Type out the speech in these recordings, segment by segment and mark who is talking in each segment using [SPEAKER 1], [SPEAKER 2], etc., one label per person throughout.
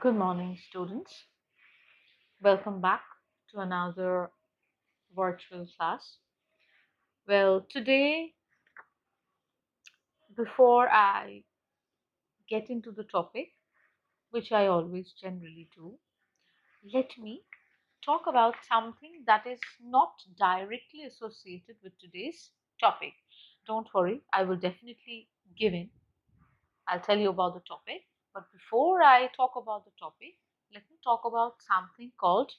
[SPEAKER 1] Good morning, students. Welcome back to another virtual class. Well, today, before I get into the topic, which I always generally do, let me talk about something that is not directly associated with today's topic. Don't worry, I will definitely give in. I'll tell you about the topic. But before I talk about the topic, let me talk about something called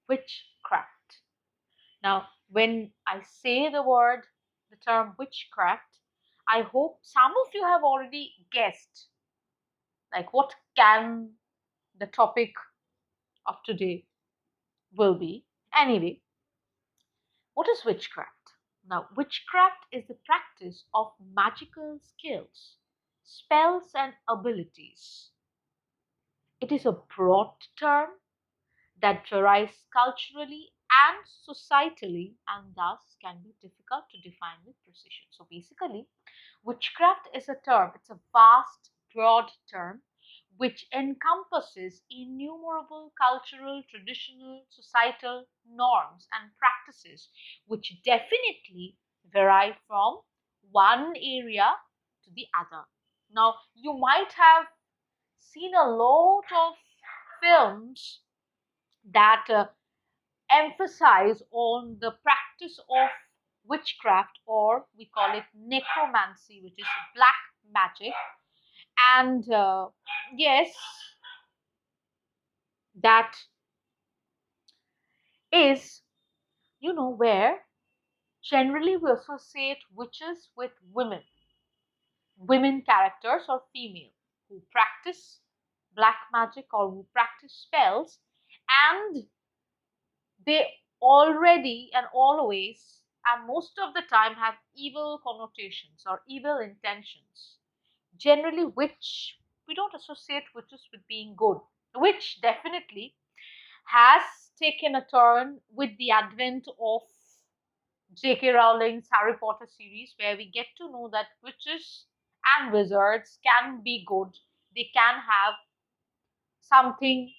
[SPEAKER 1] witchcraft. Now, when I say the term witchcraft, I hope some of you have already guessed, like what can the topic of today will be. Anyway, what is witchcraft? Now, witchcraft is the practice of magical skills, spells, and abilities. It is a broad term that varies culturally and societally and thus can be difficult to define with precision. So basically, witchcraft is a term, it's a vast, broad term which encompasses innumerable cultural, traditional, societal norms and practices which definitely vary from one area to the other. Now, you might have seen a lot of films that emphasize on the practice of witchcraft, or we call it necromancy, which is black magic. And yes, that is, where generally we associate witches with women characters or female who practice black magic or who practice spells, and they already and always and most of the time have evil connotations or evil intentions. Generally, which we don't associate witches with being good, which definitely has taken a turn with the advent of J.K. Rowling's Harry Potter series, where we get to know that witches and wizards can be good. They can have something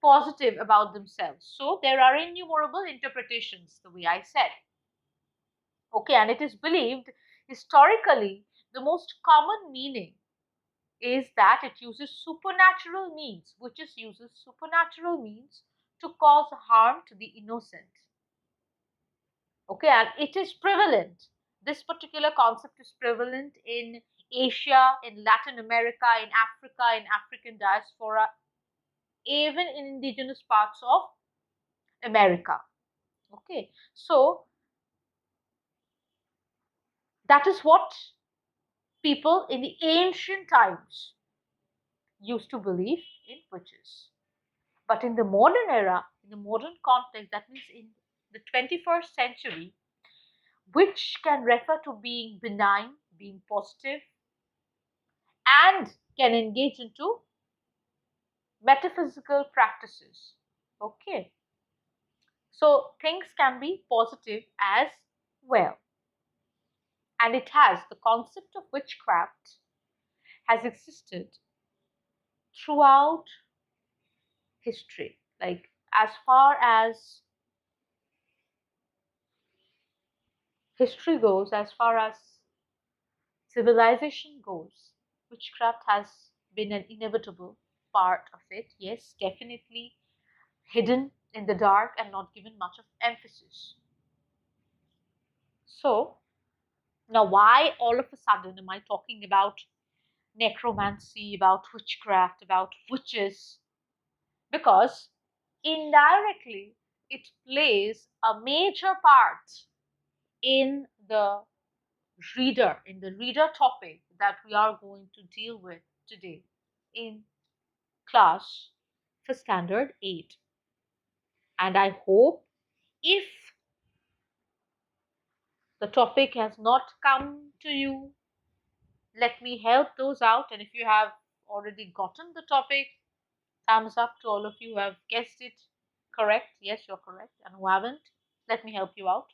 [SPEAKER 1] positive about themselves. So there are innumerable interpretations, the way I said. Okay, and it is believed historically the most common meaning is that it uses supernatural means, which is uses supernatural means to cause harm to the innocent. Okay, and it is prevalent. This particular concept is prevalent in Asia, in Latin America, in Africa, in African diaspora, even in indigenous parts of America. Okay, so that is what people in the ancient times used to believe in witches. But in the modern era, in the modern context, that means in the 21st century, witch can refer to being benign, being positive, and can engage into metaphysical practices. Okay, so things can be positive as well. And it has the concept of witchcraft has existed throughout history. Like as far as history goes, as far as civilization goes, witchcraft has been an inevitable part of it. Yes, definitely hidden in the dark and not given much of emphasis. So, now why all of a sudden am I talking about necromancy, about witchcraft, about witches? Because indirectly it plays a major part in the reader topic that we are going to deal with today in class for standard 8. And I hope, if the topic has not come to you, let me help those out. And if you have already gotten the topic, thumbs up to all of you who have guessed it correct. Yes, you're correct. And who haven't, let me help you out.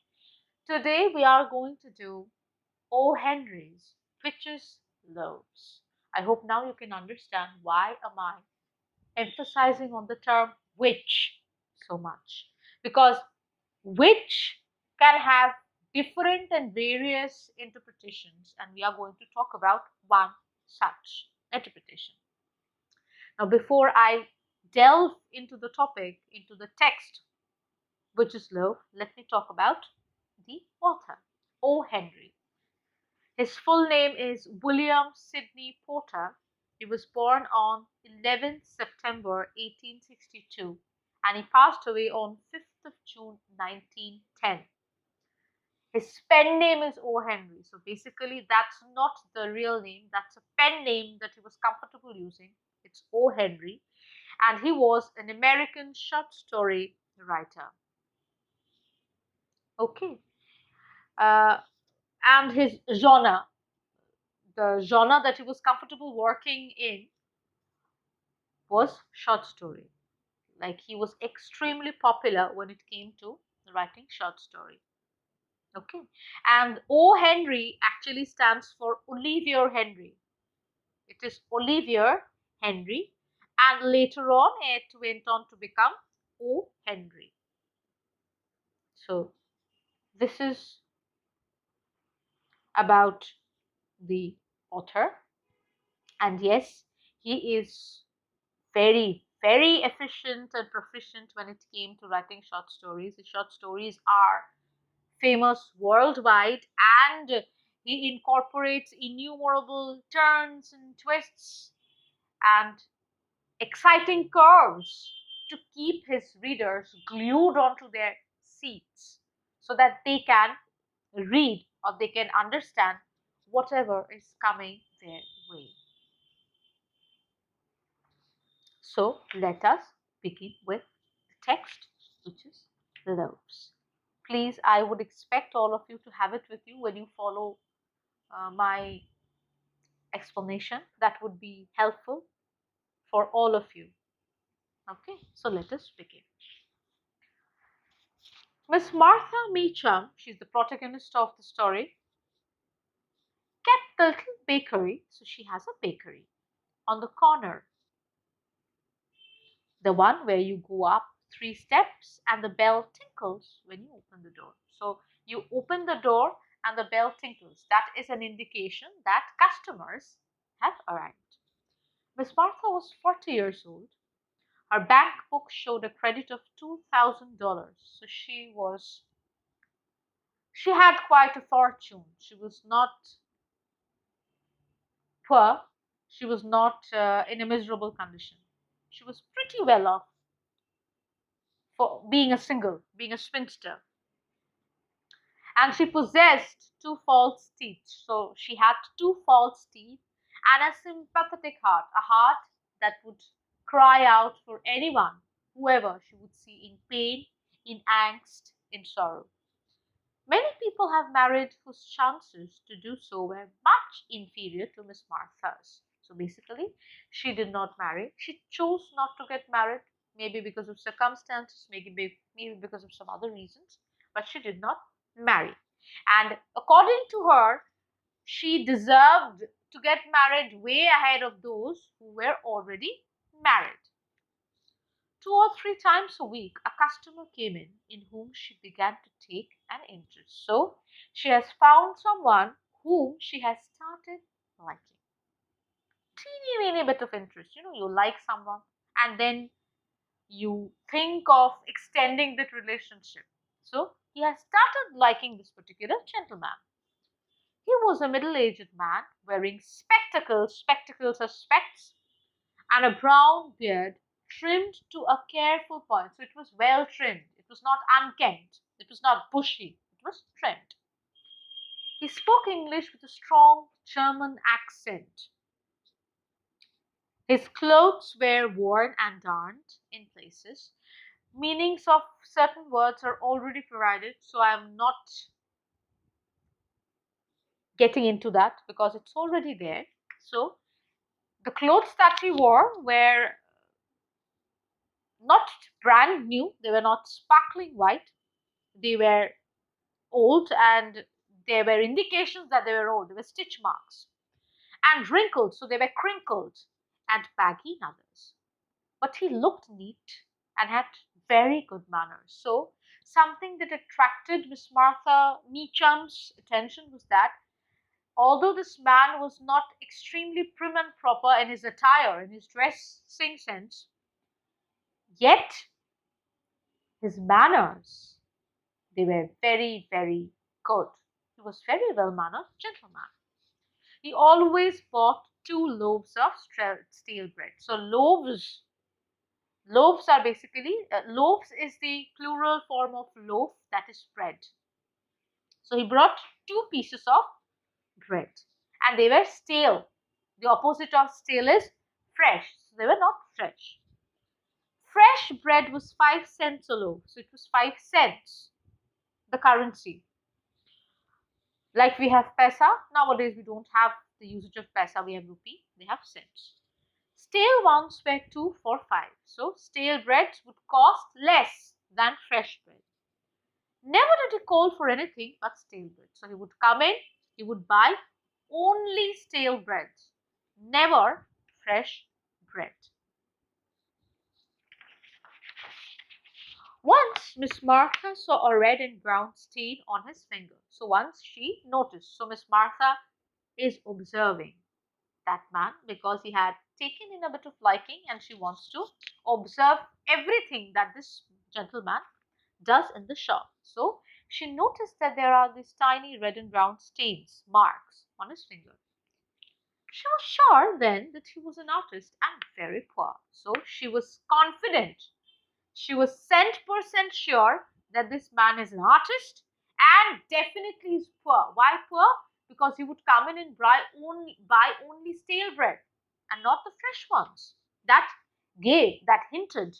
[SPEAKER 1] Today we are going to do O. Henry's Witches' Loaves. I hope now you can understand why am I emphasizing on the term which so much, because which can have different and various interpretations, and we are going to talk about one such interpretation. Now, before I delve into the topic, into the text, which is love, let me talk about the author, O. Henry. His full name is William Sidney Porter. He was born on 11th September 1862 and he passed away on 5th of June 1910. His pen name is O. Henry. So basically, that's not the real name. That's a pen name that he was comfortable using. It's O. Henry. And he was an American short story writer. Okay. Uh, and his genre, the genre that he was comfortable working in, was short story. Like he was extremely popular when it came to writing short story. Okay. And O. Henry actually stands for Olivier Henry. It is Olivier Henry, and later on it went on to become O. Henry. So this is about the author, and yes, he is very, very efficient and proficient when it came to writing short stories. His short stories are famous worldwide, and he incorporates innumerable turns and twists and exciting curves to keep his readers glued onto their seats so that they can read or they can understand whatever is coming their way. So let us begin with the text, which is Loaves. Please, I would expect all of you to have it with you when you follow my explanation. That would be helpful for all of you. Okay, so let us begin. Miss Martha Meacham, she's the protagonist of the story, kept the little bakery, so she has a bakery on the corner, the one where you go up 3 steps and the bell tinkles when you open the door. So you open the door and the bell tinkles. That is an indication that customers have arrived. Miss Martha was 40 years old. Her bank book showed a credit of $2,000. So she had quite a fortune. She was not poor. She was not in a miserable condition. She was pretty well off for being a single, being a spinster. And she possessed two false teeth. So she had two false teeth and a sympathetic heart, a heart that would cry out for anyone, whoever she would see in pain, in angst, in sorrow. Many people have married whose chances to do so were much inferior to Miss Martha's. So basically, she did not marry. She chose not to get married, maybe because of circumstances, maybe because of some other reasons, but she did not marry. And according to her, she deserved to get married way ahead of those who were already married. 2 or 3 times a week, a customer came in whom she began to take an interest. So she has found someone whom she has started liking. Teeny weeny bit of interest. You like someone and then you think of extending that relationship. So he has started liking this particular gentleman. He was a middle aged man wearing spectacles. Spectacles are specs, and a brown beard trimmed to a careful point. So it was well trimmed. It was not unkempt. It was not bushy. It was trimmed. He spoke English with a strong German accent. His clothes were worn and darned in places. Meanings of certain words are already provided, so I am not getting into that because it's already there. So the clothes that he wore were not brand new, they were not sparkling white, they were old, and there were indications that they were old. There were stitch marks and wrinkled, so they were crinkled and baggy in others. but he looked neat and had very good manners. So, something that attracted Miss Martha Meacham's attention was that although this man was not extremely prim and proper in his attire, in his dressing sense, yet his manners, they were very, very good. He was very well mannered gentleman. He always bought 2 loaves of stale bread. So loaves are basically loaves is the plural form of loaf, that is bread. So he brought 2 pieces of bread, and they were stale. The opposite of stale is fresh. So they were not fresh. Fresh bread was 5 cents a loaf, so it was 5 cents, the currency. Like we have paisa, nowadays we don't have the usage of paisa, we have rupee, they have cents. Stale ones were 2 for 5, so stale bread would cost less than fresh bread. Never did he call for anything but stale bread. So he would come in, he would buy only stale bread, never fresh bread. Once Miss Martha saw a red and brown stain on his finger. So once she noticed. So Miss Martha is observing that man because he had taken in a bit of liking and she wants to observe everything that this gentleman does in the shop. So she noticed that there are these tiny red and brown stains, marks on his finger. She was sure then that he was an artist and very poor. So she was confident. She was cent% sure that this man is an artist and definitely is poor. Why poor? Because he would come in and buy only stale bread and not the fresh ones. That hinted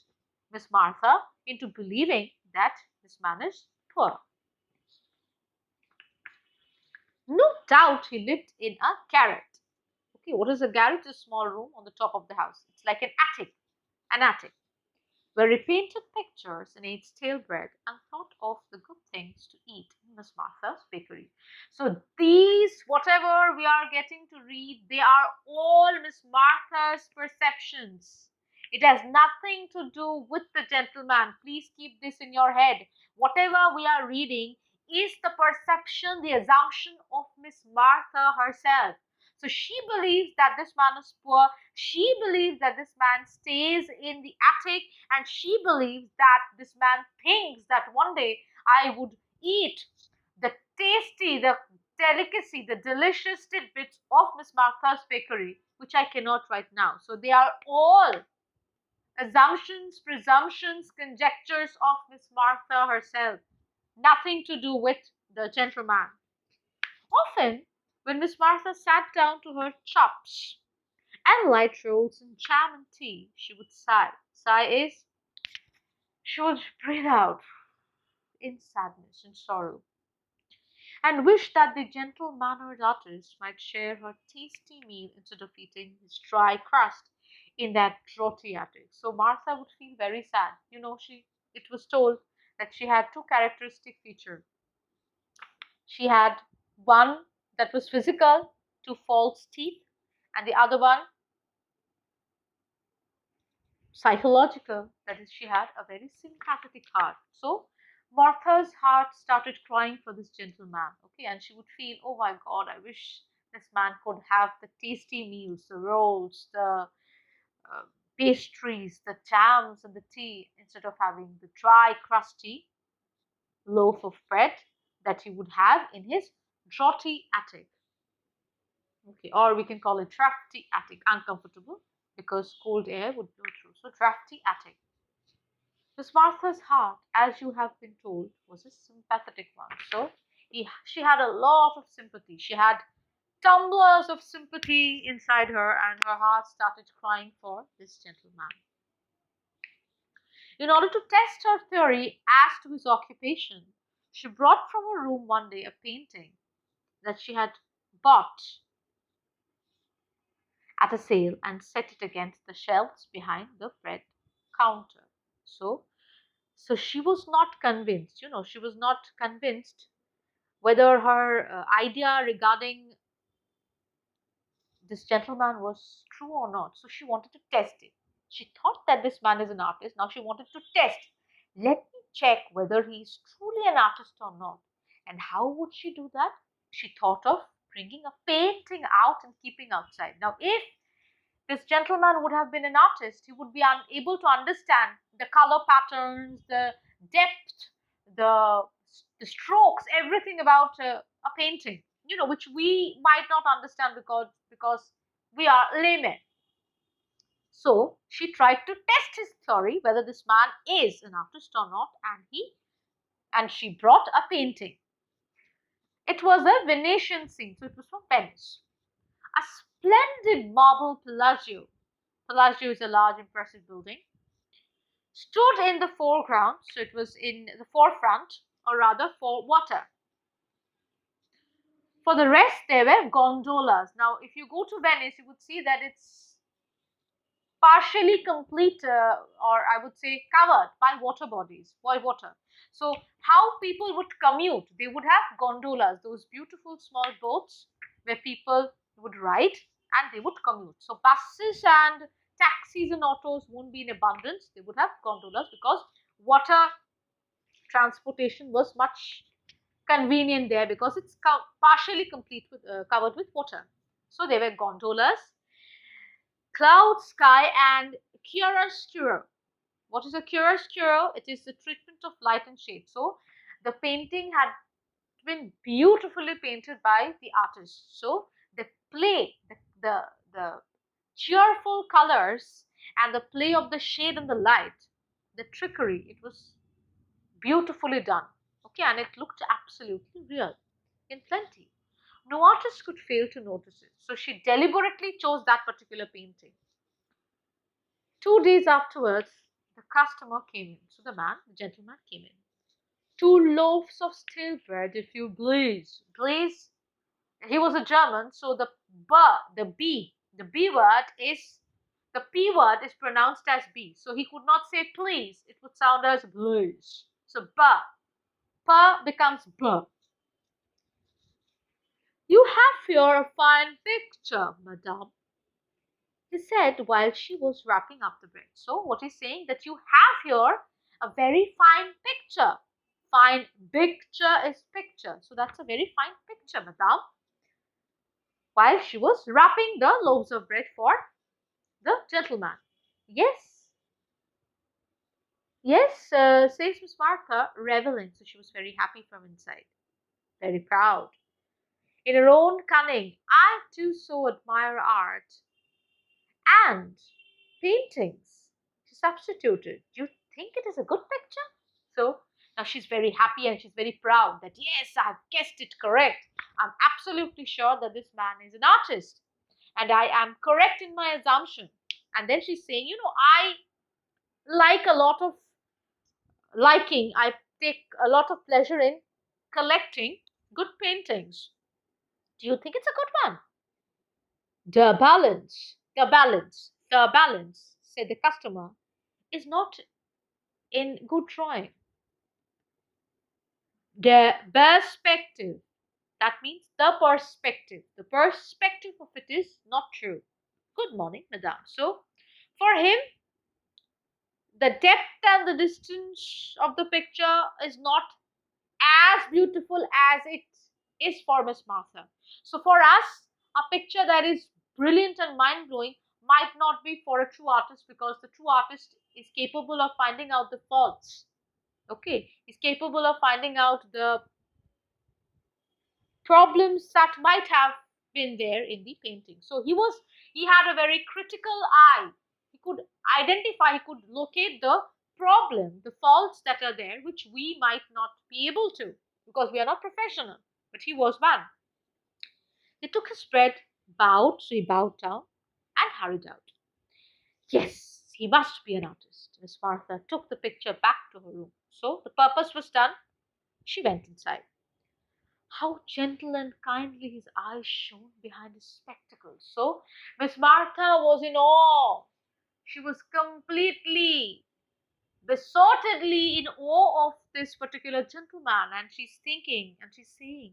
[SPEAKER 1] Miss Martha into believing that this man is poor. No doubt he lived in a garret. Okay, what is a garret? A small room on the top of the house. It's like an attic, where he painted pictures and ate stale bread and thought of the good things to eat in Miss Martha's bakery. So these, whatever we are getting to read, they are all Miss Martha's perceptions. It has nothing to do with the gentleman. Please keep this in your head. Whatever we are reading is the perception, the assumption of Miss Martha herself. So she believes that this man is poor. She believes that this man stays in the attic, and she believes that this man thinks that one day I would eat the tasty, the delicacy, the delicious tidbits of Miss Martha's bakery, which I cannot right now. So they are all assumptions, presumptions, conjectures of Miss Martha herself. Nothing to do with the gentleman. Often, when Miss Martha sat down to her chops and light rolls and jam and tea, she would sigh. Sigh is she would breathe out in sadness and sorrow and wish that the gentle mannered artist might share her tasty meal instead of eating his dry crust in that draughty attic. So Martha would feel very sad. It was told that she had two characteristic features. She had one that was physical, two false teeth, and the other one psychological, that is, she had a very sympathetic heart. So Martha's heart started crying for this gentleman, okay, and she would feel, oh my god, I wish this man could have the tasty meals, the rolls, the uh, pastries, the jams, and the tea instead of having the dry, crusty loaf of bread that he would have in his draughty attic. Okay, or we can call it drafty attic, uncomfortable because cold air would blow through. So, drafty attic. Miss Martha's heart, as you have been told, was a sympathetic one. So, she had a lot of sympathy. She had tumblers of sympathy inside her, and her heart started crying for this gentleman. In order to test her theory as to his occupation, she brought from her room one day a painting that she had bought at a sale and set it against the shelves behind the bread counter. So, so she was not convinced, she was not convinced whether her idea regarding this gentleman was true or not. So she wanted to test it. She thought that this man is an artist. Now she wanted to test. Let me check whether he is truly an artist or not. And how would she do that? She thought of bringing a painting out and keeping outside. Now, if this gentleman would have been an artist, he would be unable to understand the color patterns, the depth, the, the strokes, everything about a painting, which we might not understand because we are laymen. So she tried to test his theory whether this man is an artist or not, and she brought a painting. It was a Venetian scene, so it was from Venice. A splendid marble Palazzo. Palazzo is a large, impressive building. Stood in the foreground, so it was in the forefront, or rather for water. For the rest, there were gondolas. Now, if you go to Venice, you would see that it's partially complete, or I would say covered by water bodies, by water. So, how people would commute, they would have gondolas, those beautiful small boats where people would ride and they would commute. So, buses and taxis and autos won't be in abundance. They would have gondolas because water transportation was much convenient there because it's partially complete with covered with water. So there were gondolas, cloud sky, and chiaroscuro. What is a chiaroscuro? It is the treatment of light and shade. So the painting had been beautifully painted by the artist. So the play, the cheerful colors and the play of the shade and the light, the trickery, it was beautifully done. Okay, and it looked absolutely real in plenty. No artist could fail to notice it. So she deliberately chose that particular painting. 2 days afterwards, the customer came in. So the man, the gentleman came in. 2 loaves of stale bread, if you please. Please. He was a German, so the B word is, the P word is pronounced as B. So he could not say please. It would sound as please. So ba. Pa becomes b. You have here a fine picture, madame, he said while she was wrapping up the bread. So, what he's saying that you have here a very fine picture. Fine picture is picture. So, that's a very fine picture, madame. While she was wrapping the loaves of bread for the gentleman. Yes, yes, says Miss Martha, reveling. So, she was very happy from inside, very proud. In her own cunning, I too so admire art and paintings. She substituted. Do you think it is a good picture? So now she's very happy and she's very proud that yes, I've guessed it correct. I'm absolutely sure that this man is an artist and I am correct in my assumption. And then she's saying, I like a lot of I take a lot of pleasure in collecting good paintings. Do you think it's a good one? The balance, said the customer, is not in good drawing. The perspective, that means the perspective of it is not true. Good morning, madame. So, for him, the depth and the distance of the picture is not as beautiful as it is for Miss Martha. So, for us, a picture that is brilliant and mind blowing might not be for a true artist because the true artist is capable of finding out the faults. Okay, he's capable of finding out the problems that might have been there in the painting. So he had a very critical eye. He could identify, he could locate the problem, the faults that are there, which we might not be able to because we are not professional. But he was one. He took his bread, bowed, so he bowed down and hurried out. Yes, he must be an artist. Miss Martha took the picture back to her room. So the purpose was done. She went inside. How gentle and kindly his eyes shone behind his spectacles. So Miss Martha was in awe. She was completely, besottedly in awe of this particular gentleman, and she's thinking and she's saying,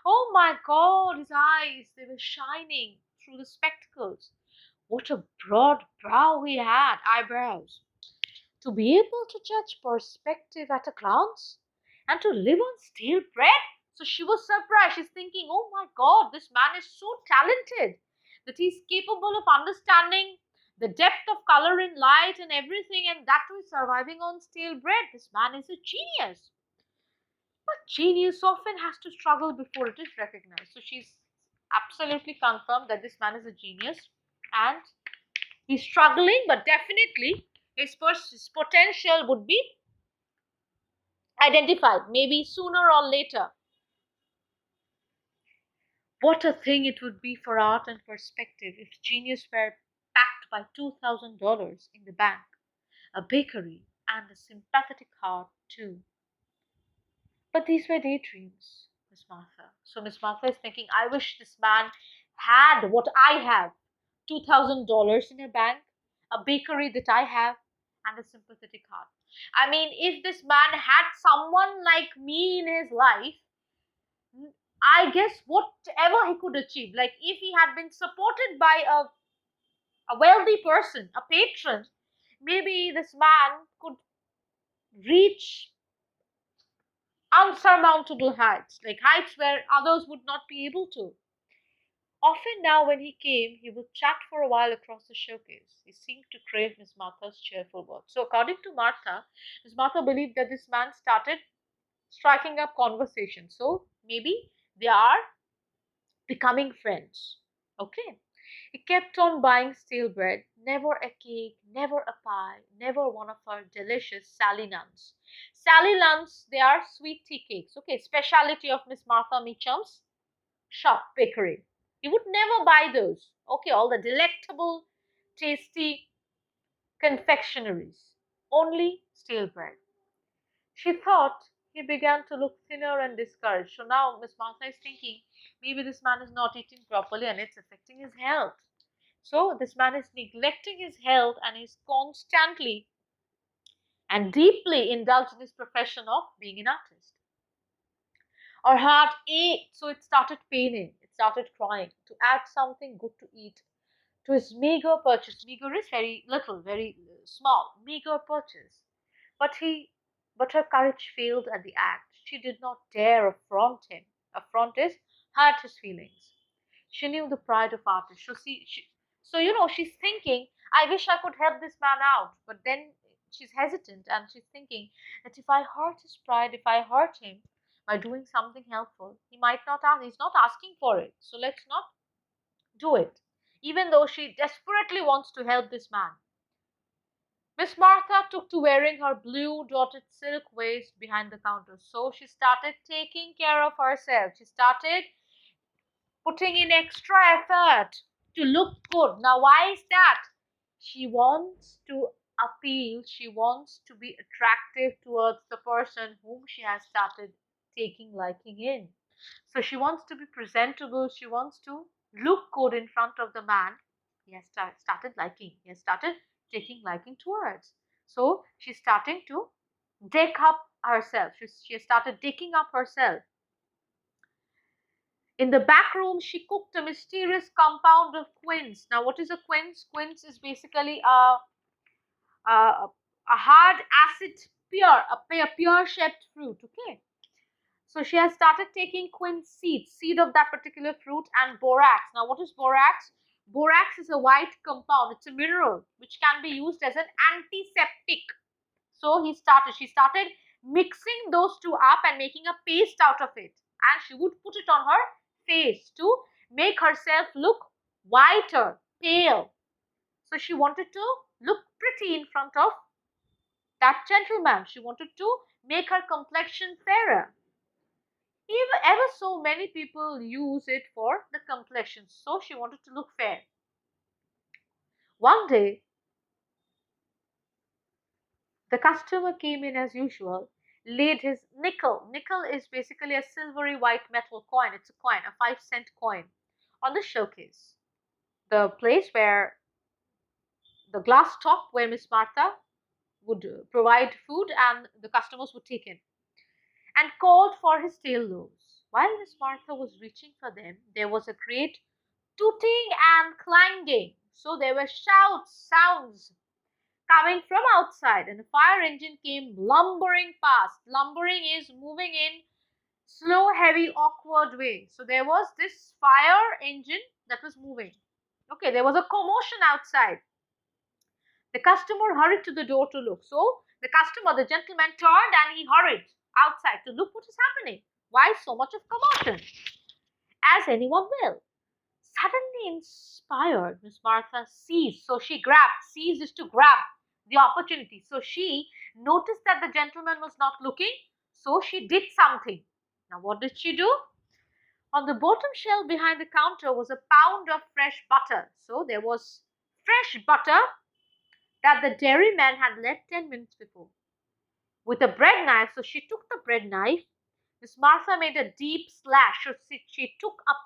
[SPEAKER 1] oh my god, his eyes, they were shining through the spectacles. What a broad brow he had, eyebrows. To be able to judge perspective at a glance and to live on stale bread. So she was surprised. She's thinking, oh my God, this man is so talented that he's capable of understanding the depth of color in light and everything, and that too is surviving on stale bread. This man is a genius. But genius often has to struggle before it is recognized. So she's absolutely confirmed that this man is a genius and he's struggling, but definitely his potential would be identified, maybe sooner or later. What a thing it would be for art and perspective if genius were backed by $2,000 in the bank, a bakery, and a sympathetic heart, too. But these were daydreams, Miss Martha. So Miss Martha is thinking, I wish this man had what I have, $2,000 in a bank, a bakery that I have, and a sympathetic heart. I mean, if this man had someone like me in his life, I guess whatever he could achieve, like if he had been supported by a wealthy person, a patron, maybe this man could reach unsurmountable heights, like heights where others would not be able to. Often now, when he came, he would chat for a while across the showcase. He seemed to crave Miss Martha's cheerful words. So, according to Martha, Miss Martha believed that this man started striking up conversation. So, maybe they are becoming friends. Okay. He kept on buying stale bread, never a cake, never a pie, never one of our delicious Sally nuns. Sally nuns, they are sweet tea cakes. Okay, speciality of Miss Martha Meacham's shop bakery. He would never buy those. Okay, all the delectable, tasty confectionaries. Only stale bread. She thought he began to look thinner and discouraged. So now Miss Martha is thinking maybe this man is not eating properly and it's affecting his health. So this man is neglecting his health and is constantly and deeply indulged in his profession of being an artist. Her heart ached, so it started paining. It started crying to add something good to eat to his meager purchase. Meager is very little, very small, meager purchase. But he, but her courage failed at the act. She did not dare affront him. Affront is hurt his feelings. She knew the pride of artists. So she's thinking, I wish I could help this man out. But then she's hesitant and she's thinking that if I hurt his pride, if I hurt him by doing something helpful, he might not ask. He's not asking for it. So let's not do it, even though she desperately wants to help this man. Miss Martha took to wearing her blue dotted silk waist behind the counter. So she started taking care of herself. She started putting in extra effort to look good. Now, why is that? She wants to appeal, she wants to be attractive towards the person whom she has started taking liking in. So she wants to be presentable, she wants to look good in front of the man he has started liking, he has started taking liking towards. So she's starting to deck up herself, she has started decking up herself. In the back room, she cooked a mysterious compound of quince. Now, what is a quince? Quince is basically a hard acid pure shaped fruit. Okay, so she has started taking quince seed of that particular fruit, and borax. Now, what is borax? Borax is a white compound. It's a mineral which can be used as an antiseptic. So she started mixing those two up and making a paste out of it. And she would put it on her face to make herself look whiter, pale. So she wanted to look pretty in front of that gentleman. She wanted to make her complexion fairer. Even ever so many people use it for the complexion. So she wanted to look fair. One day, the customer came in as usual, laid his nickel. Nickel is basically a silvery white metal coin. It's a coin, a 5-cent coin, on the showcase. The place where the glass top where Miss Martha would provide food and the customers would take in, and called for his stale loaves. While Miss Martha was reaching for them, there was a great tooting and clanging. So there were shouts, sounds coming from outside, and a fire engine came lumbering past. Lumbering is moving in slow, heavy, awkward way. So there was this fire engine that was moving. Okay, there was a commotion outside. The customer hurried to the door to look. So the customer, the gentleman, turned and he hurried outside to look what is happening. Why so much of commotion? As anyone will. Suddenly inspired, Miss Martha seized. So she grabbed. Seized is to grab the opportunity. So she noticed that the gentleman was not looking. So she did something. Now, what did she do? On the bottom shelf behind the counter was a pound of fresh butter. So there was fresh butter that the dairyman had left 10 minutes before. With a bread knife, so she took the bread knife. Miss Martha made a deep slash. So she took up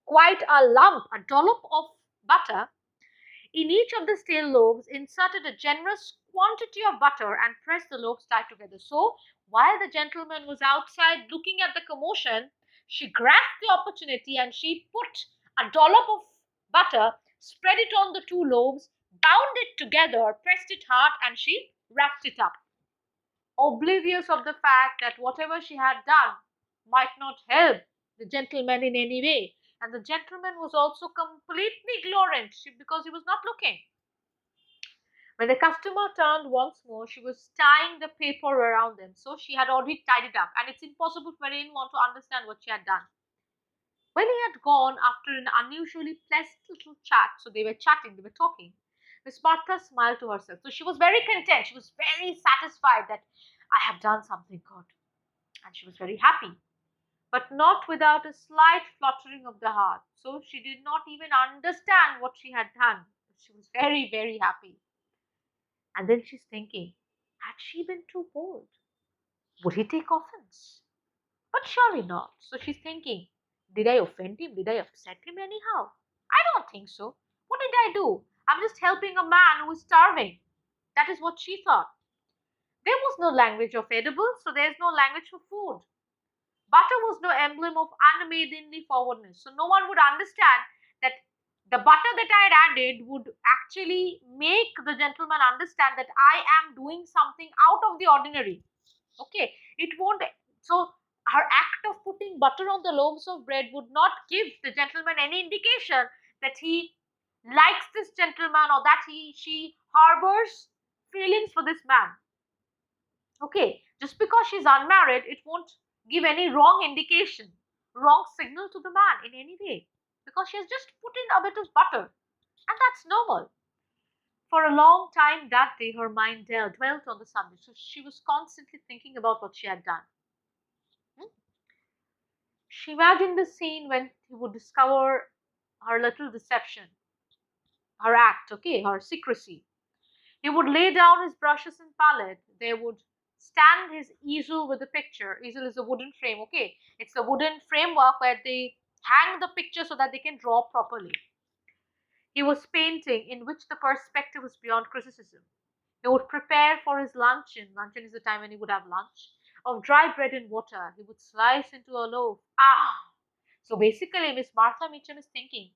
[SPEAKER 1] quite a lump, a dollop of butter. In each of the stale loaves, inserted a generous quantity of butter and pressed the loaves tight together. So, while the gentleman was outside looking at the commotion, she grasped the opportunity and she put a dollop of butter, spread it on the two loaves, bound it together, pressed it hard, and she wrapped it up, oblivious of the fact that whatever she had done might not help the gentleman in any way. And the gentleman was also completely ignorant because he was not looking. When the customer turned once more, she was tying the paper around them. So she had already tied it up, and it's impossible for anyone to understand what she had done. When he had gone, after an unusually pleasant little chat, so they were chatting, they were talking, Miss Martha smiled to herself. So she was very content. She was very satisfied that I have done something good. And she was very happy, but not without a slight fluttering of the heart. So she did not even understand what she had done. She was very, very happy. And then she's thinking, had she been too bold? Would he take offense? But surely not. So she's thinking, did I offend him? Did I upset him anyhow? I don't think so. What did I do? I'm just helping a man who is starving. That is what she thought. There was no language of edibles, so there's no language for food. Butter was no emblem of unmaidenly forwardness. So no one would understand that the butter that I had added would actually make the gentleman understand that I am doing something out of the ordinary. Okay, it won't. So her act of putting butter on the loaves of bread would not give the gentleman any indication that he likes this gentleman or that she harbors feelings for this man. Okay, just because she's unmarried, it won't give any wrong indication, wrong signal to the man in any way because she has just put in a bit of butter, and that's normal. For a long time that day, her mind dwelt on the subject. So she was constantly thinking about what she had done. Hmm? She imagined the scene when he would discover her little deception, her act, okay, her secrecy. He would lay down his brushes and palette. There would stand his easel with the picture. Easel is a wooden frame, okay? It's a wooden framework where they hang the picture so that they can draw properly. He was painting in which the perspective was beyond criticism. He would prepare for his luncheon. Luncheon is the time when he would have lunch of dry bread and water. He would slice into a loaf. Ah! So basically, Miss Martha Mitchum is thinking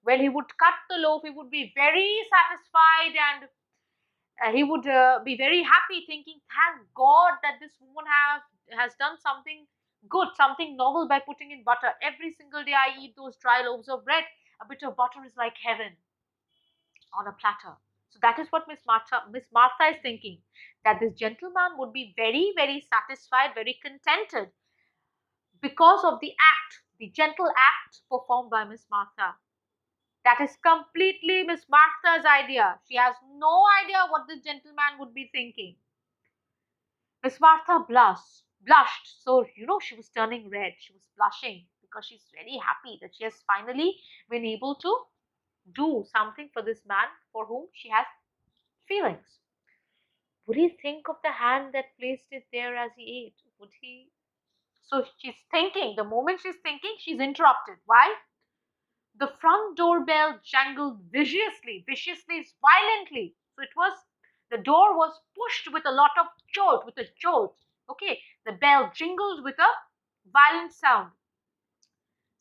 [SPEAKER 1] when he would cut the loaf, he would be very satisfied and he would be very happy, thinking, "Thank God that this woman has done something good, something novel by putting in butter. Every single day I eat those dry loaves of bread. A bit of butter is like heaven on a platter." So that is what Miss Martha is thinking. That this gentleman would be very, very satisfied, very contented because of the gentle act performed by Miss Martha. That is completely Miss Martha's idea. She has no idea what this gentleman would be thinking. Miss Martha blushed. So, she was turning red. She was blushing because she's very happy that she has finally been able to do something for this man for whom she has feelings. Would he think of the hand that placed it there as he ate? Would he? So she's thinking. The moment she's thinking, she's interrupted. Why? The front doorbell jangled viciously, violently. So the door was pushed with a lot of with a jolt. Okay, the bell jingled with a violent sound.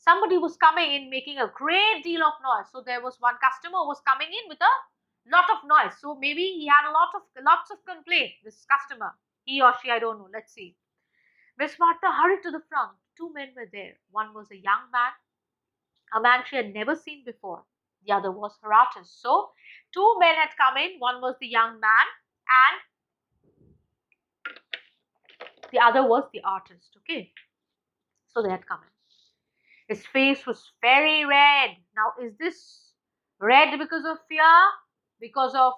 [SPEAKER 1] Somebody was coming in making a great deal of noise. So there was one customer who was coming in with a lot of noise. So maybe he had lots of complaint, this customer. He or she, I don't know. Let's see. Miss Martha hurried to the front. Two men were there. One was a young man, a man she had never seen before. The other was her artist. So two men had come in. One was the young man and the other was the artist. Okay. So they had come in. His face was very red. Now, is this red because of fear, because of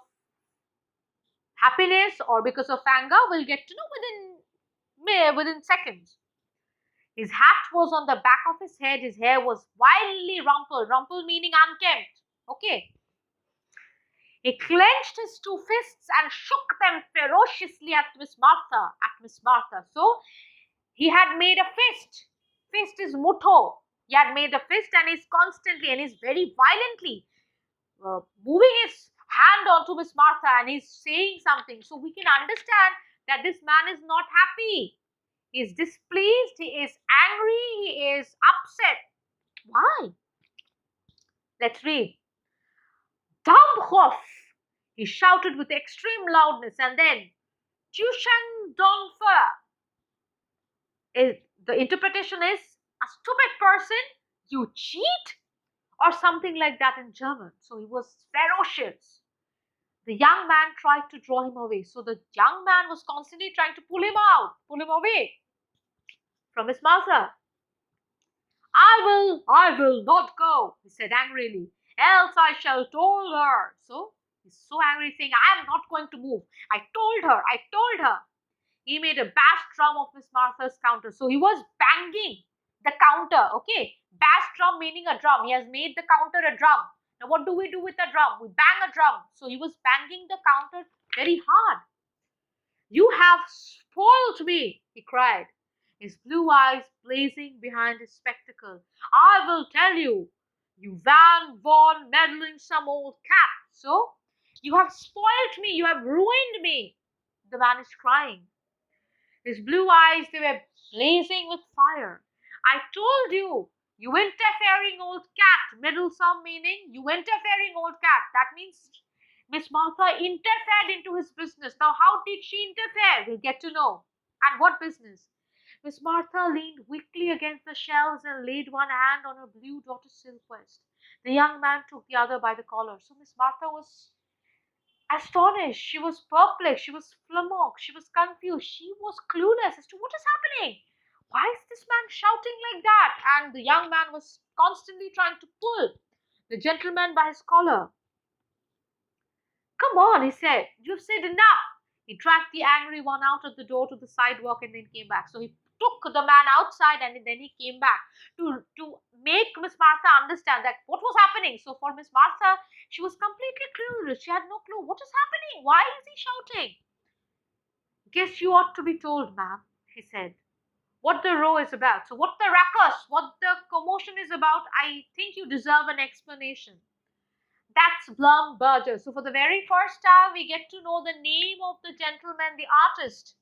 [SPEAKER 1] happiness, or because of anger? We'll get to know within seconds. His hat was on the back of his head. His hair was wildly rumpled. Rumpled meaning unkempt. Okay. He clenched his two fists and shook them ferociously at Miss Martha. So he had made a fist. Fist is mutto. He had made a fist and is constantly and is very violently moving his hand onto Miss Martha and he's saying something. So we can understand that this man is not happy. He is displeased. He is angry. He is upset. Why? Let's read. Dumbhoff! He shouted with extreme loudness and then Tushan Dongfa. The interpretation is a stupid person, you cheat, or something like that in German. So he was ferocious. The young man tried to draw him away. So the young man was constantly trying to pull him away from his master. I will not go, he said angrily, else I shall told her. So he's so angry, saying, I am not going to move. I told her. He made a bass drum of Miss Martha's counter. So he was banging the counter, okay? Bass drum meaning a drum. He has made the counter a drum. Now what do we do with a drum? We bang a drum. So he was banging the counter very hard. You have spoiled me, he cried, his blue eyes blazing behind his spectacles. I will tell you, you Van Von meddling some old cat. So you have spoiled me, you have ruined me. The man is crying. His blue eyes, they were blazing with fire. I told you, you interfering old cat. Meddlesome meaning, you interfering old cat. That means Miss Martha interfered into his business. Now, how did she interfere? We'll get to know. And what business? Miss Martha leaned weakly against the shelves and laid one hand on her blue daughter's silk vest. The young man took the other by the collar. So Miss Martha was astonished, she was perplexed, she was flummoxed, she was confused, she was clueless as to what is happening. Why is this man shouting like that? And the young man was constantly trying to pull the gentleman by his collar. Come on, he said, you've said enough. He dragged the angry one out of the door to the sidewalk and then came back. So he took the man outside and then he came back to make Miss Martha understand that what was happening. So for Miss Martha, she was completely clueless. She had no clue. What is happening? Why is he shouting? Guess you ought to be told, ma'am, he said, what the row is about. So what the ruckus, what the commotion is about, I think you deserve an explanation. That's Blum Berger. So for the very first time, we get to know the name of the gentleman, the artist,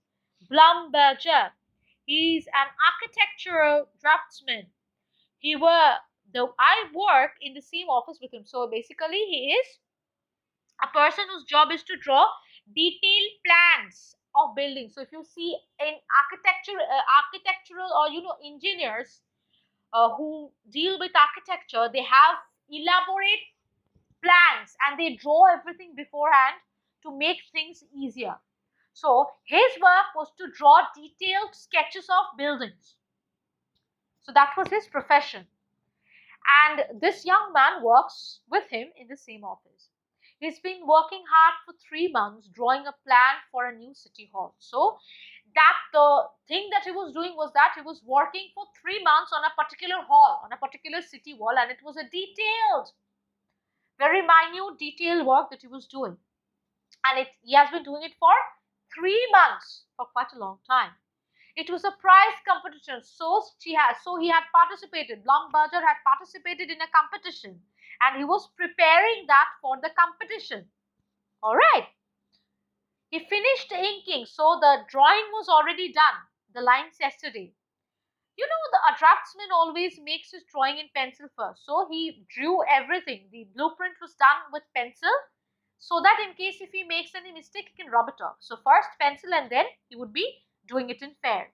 [SPEAKER 1] Blum Berger. He's an architectural draftsman. I work in the same office with him. So basically, he is a person whose job is to draw detailed plans of buildings. So if you see in architectural or engineers who deal with architecture, they have elaborate plans and they draw everything beforehand to make things easier. So his work was to draw detailed sketches of buildings. So that was his profession. And this young man works with him in the same office. He's been working hard for 3 months drawing a plan for a new city hall. So that the thing that he was doing was that he was working for 3 months on a particular hall, on a particular city wall, and it was a detailed, very minute detailed work that he was doing. And he has been doing it for 3 months, for quite a long time. It was a prize competition, so he had participated. Blum Berger had participated in a competition, and he was preparing that for the competition. All right. He finished inking, so the drawing was already done. The lines yesterday. You know, a craftsman always makes his drawing in pencil first. So he drew everything. The blueprint was done with pencil so that in case if he makes any mistake, he can rub it off. So first pencil and then he would be doing it in fair.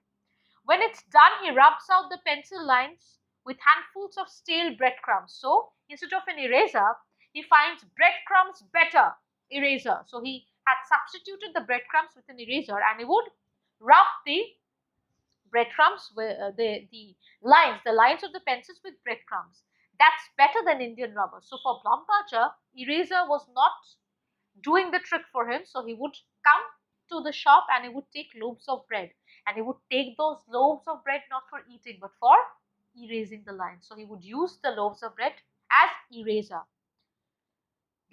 [SPEAKER 1] When it's done, he rubs out the pencil lines with handfuls of stale breadcrumbs. So instead of an eraser, he finds breadcrumbs better eraser. So he had substituted the breadcrumbs with an eraser and he would rub the breadcrumbs with the lines of the pencils with breadcrumbs. That's better than Indian rubber. So for Blumbacher, eraser was not doing the trick for him. So he would come to the shop and he would take loaves of bread. And he would take those loaves of bread not for eating but for erasing the lines. So he would use the loaves of bread as eraser.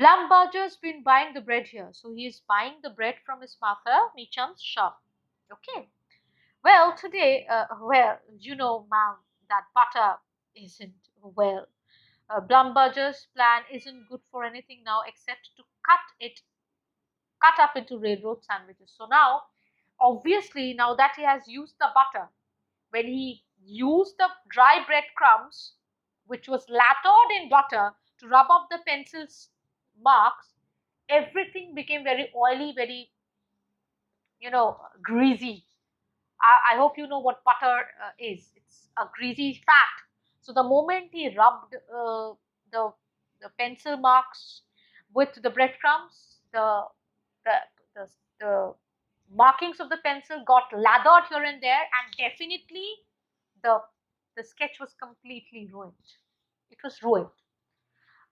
[SPEAKER 1] Blumbacher's been buying the bread here. So he is buying the bread from his mother, Micham's shop. Okay. Well, today, you know, ma'am, that butter isn't well. Blumbacher's plan isn't good for anything now except to cut up into railroad sandwiches. So now, obviously, now that he has used the butter, when he used the dry breadcrumbs, which was lathered in butter to rub off the pencil's marks, everything became very oily, very, greasy. I hope you know what butter is. It's a greasy fat. So the moment he rubbed the the pencil marks with the breadcrumbs, the the, the markings of the pencil got lathered here and there, and definitely the the sketch was completely ruined. It was ruined.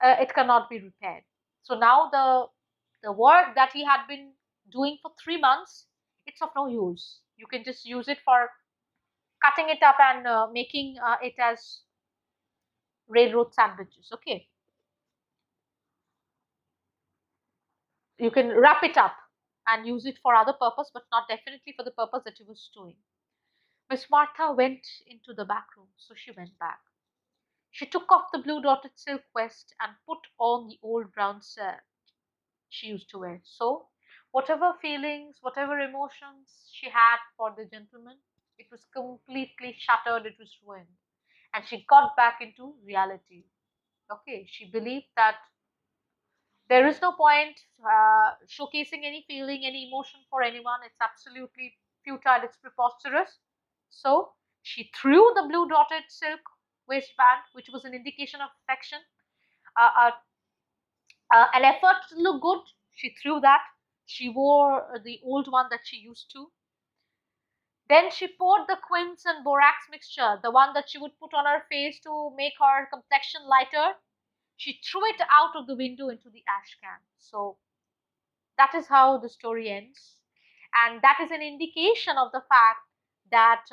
[SPEAKER 1] It cannot be repaired. So now the work that he had been doing for 3 months, it's of no use. You can just use it for cutting it up and making it as railroad sandwiches. Okay, you can wrap it up and use it for other purpose, but not definitely for the purpose that he was doing. Miss Martha went into the back room, so she went back. She took off the blue dotted silk vest and put on the old brown set she used to wear. So, whatever feelings, whatever emotions she had for the gentleman, it was completely shattered, it was ruined. And she got back into reality. Okay, she believed that there is no point showcasing any feeling, any emotion for anyone. It's absolutely futile, it's preposterous. So she threw the blue dotted silk waistband, which was an indication of affection, uh, uh, an effort to look good. She threw that. She wore the old one that she used to. Then she poured the quince and borax mixture, the one that she would put on her face to make her complexion lighter. She threw it out of the window into the ash can. So that is how the story ends. And that is an indication of the fact that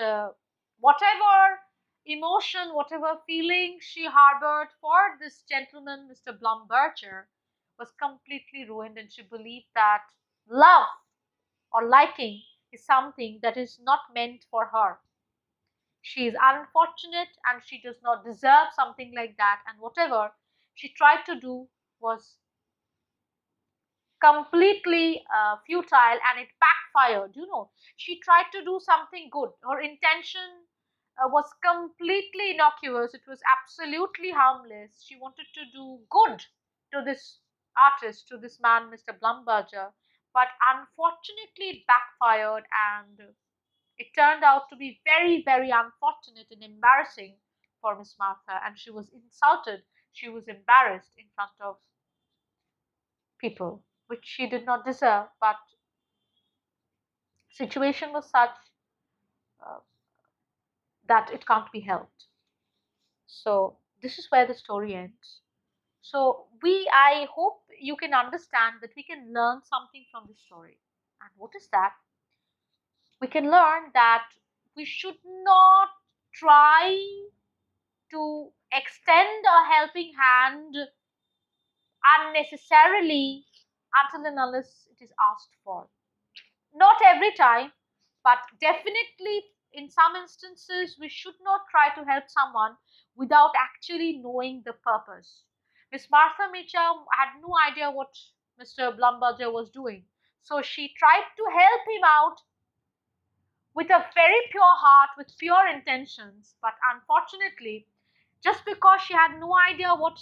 [SPEAKER 1] whatever emotion, whatever feeling she harbored for this gentleman, Mr. Blumberger, was completely ruined. And she believed that love or liking is something that is not meant for her. She is unfortunate and she does not deserve something like that. And whatever she tried to do was completely futile and it backfired. She tried to do something good. Her intention was completely innocuous, it was absolutely harmless. She wanted to do good to this artist, to this man, Mr. Blumberger, but unfortunately it backfired and it turned out to be very, very unfortunate and embarrassing for Miss Martha, and she was insulted, she was embarrassed in front of people, which she did not deserve, but situation was such uh, that it can't be helped. So this is where the story ends. So I hope you can understand that we can learn something from this story. And what is that? We can learn that we should not try to extend a helping hand unnecessarily until and unless it is asked for. Not every time, but definitely in some instances, we should not try to help someone without actually knowing the purpose. Miss Martha Mitchell had no idea what Mr. Blumberger was doing. So she tried to help him out with a very pure heart, with pure intentions. But unfortunately, just because she had no idea what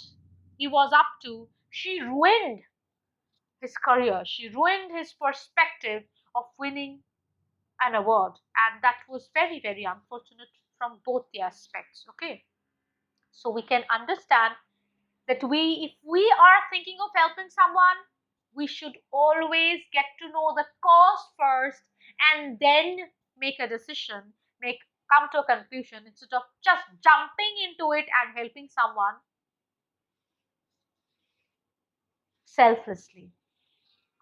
[SPEAKER 1] he was up to, she ruined his career. She ruined his perspective of winning an award. And that was very, very unfortunate from both the aspects. Okay. So we can understand that if we are thinking of helping someone, we should always get to know the cause first and then make a decision, make come to a conclusion instead of just jumping into it and helping someone selflessly.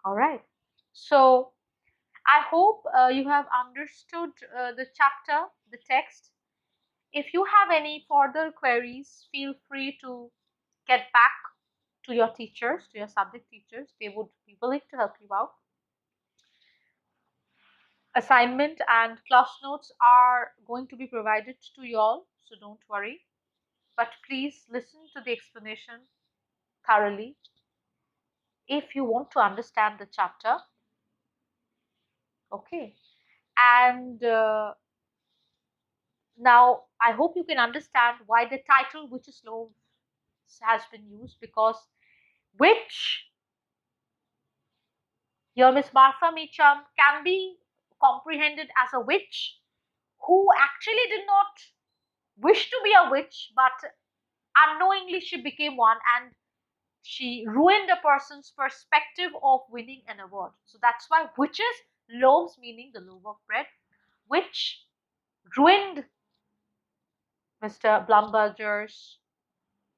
[SPEAKER 1] All right. So I hope you have understood the chapter, the text. If you have any further queries, feel free to get back to your teachers, to your subject teachers. They would be willing to help you out. Assignment and class notes are going to be provided to you all, so don't worry. But please listen to the explanation thoroughly if you want to understand the chapter. Okay. And now I hope you can understand why the title which is Loaves has been used, because which your Miss Martha Meacham can be comprehended as a witch who actually did not wish to be a witch, but unknowingly she became one, and she ruined a person's perspective of winning an award. So that's why witches, loaves meaning the loaf of bread, which ruined Mr. Blumberger's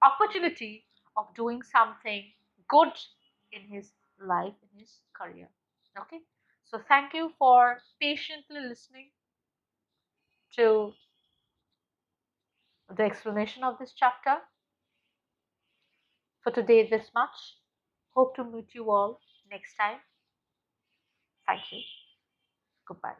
[SPEAKER 1] opportunity of doing something good in his life, in his career. Okay, so thank you for patiently listening to the explanation of this chapter. For today, this much. Hope to meet you all next time. Thank you. Goodbye.